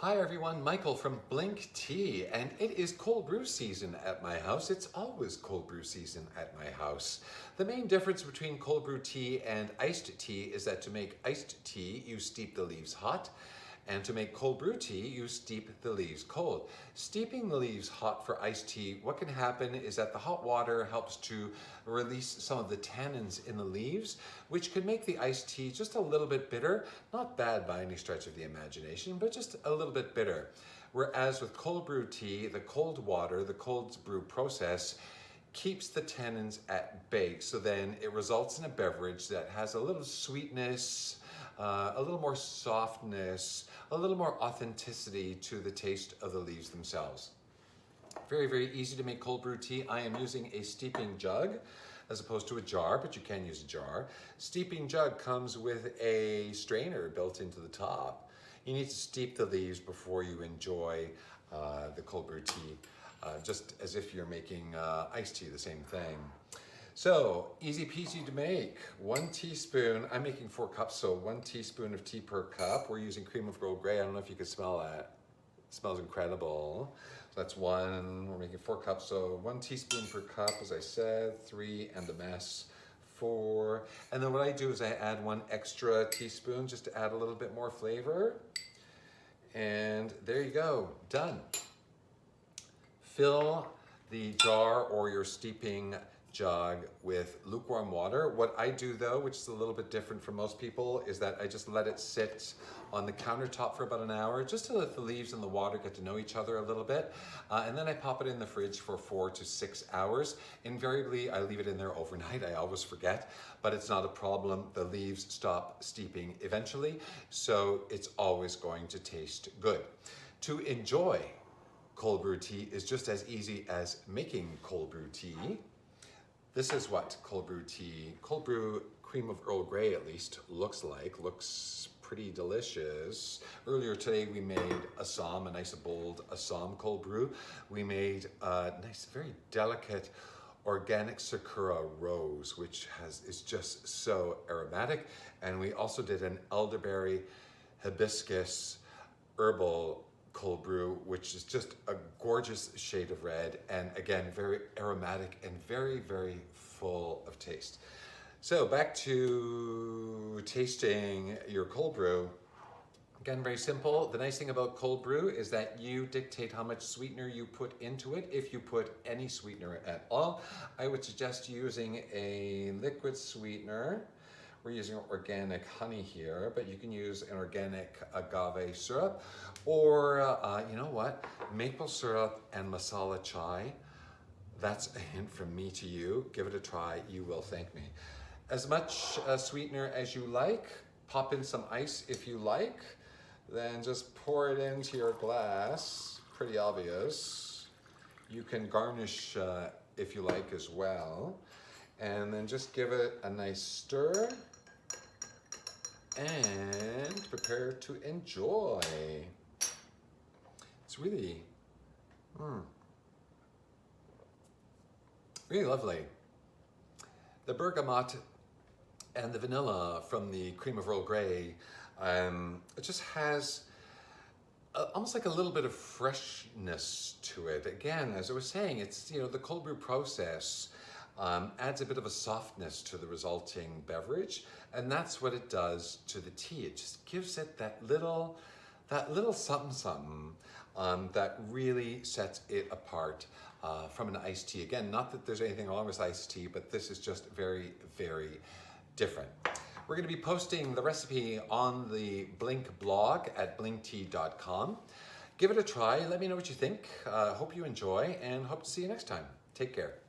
Hi everyone, Michael from Blink Tea, and it is cold brew season at my house. It's always cold brew season at my house. The main difference between cold brew tea and iced tea is that to make iced tea, you steep the leaves hot, and to make cold brew tea, you steep the leaves cold. Steeping the leaves hot for iced tea, what can happen is that the hot water helps to release some of the tannins in the leaves, which can make the iced tea just a little bit bitter. Not bad by any stretch of the imagination, but just a little bit bitter. Whereas with cold brew tea, the cold water, the cold brew process, keeps the tannins at bay. So then it results in a beverage that has a little sweetness, a little more softness, a little more authenticity to the taste of the leaves themselves. Very, very easy to make cold brew tea. I am using a steeping jug as opposed to a jar, but you can use a jar. Steeping jug comes with a strainer built into the top. You need to steep the leaves before you enjoy the cold brew tea, just as if you're making iced tea, the same thing. So, easy peasy to make. 1 teaspoon, I'm making 4 cups, so 1 teaspoon of tea per cup. We're using cream of Earl Grey. I don't know if you can smell that. It smells incredible. So that's 1, we're making 4 cups, so 1 teaspoon per cup, as I said, 3 and a mess, 4. And then what I do is I add 1 extra teaspoon just to add a little bit more flavor. And there you go, done. Fill the jar or your steeping jug with lukewarm water. What I do though, which is a little bit different from most people, is that I just let it sit on the countertop for about an hour, just to let the leaves and the water get to know each other a little bit. And then I pop it in the fridge for 4 to 6 hours. Invariably, I leave it in there overnight. I always forget, but it's not a problem. The leaves stop steeping eventually, so it's always going to taste good. To enjoy cold brew tea is just as easy as making cold brew tea. This is what cold brew tea, cold brew cream of Earl Grey at least, looks like. Looks pretty delicious. Earlier today we made Assam, a nice bold Assam cold brew. We made a nice, very delicate organic Sakura rose, which is just so aromatic. And we also did an elderberry hibiscus herbal cold brew, which is just a gorgeous shade of red, and again, very aromatic and very, very full of taste. So back to tasting your cold brew. Again, very simple. The nice thing about cold brew is that you dictate how much sweetener you put into it, if you put any sweetener at all. I would suggest using a liquid sweetener. We're using organic honey here, but you can use an organic agave syrup, or you know what, maple syrup and masala chai. That's a hint from me to you. Give it a try, you will thank me. As much sweetener as you like, pop in some ice if you like, then just pour it into your glass, pretty obvious. You can garnish if you like as well. And then just give it a nice stir and prepare to enjoy. It's really, really lovely. The bergamot and the vanilla from the cream of Earl Grey, it just has almost like a little bit of freshness to it. Again, as I was saying, it's, you know, the cold brew process adds a bit of a softness to the resulting beverage, and that's what it does to the tea. It just gives it that little something something that really sets it apart from an iced tea. Again, not that there's anything wrong with iced tea, but this is just very, very different. We're going to be posting the recipe on the Blink blog at blinktea.com. Give it a try. Let me know what you think. Hope you enjoy, and hope to see you next time. Take care.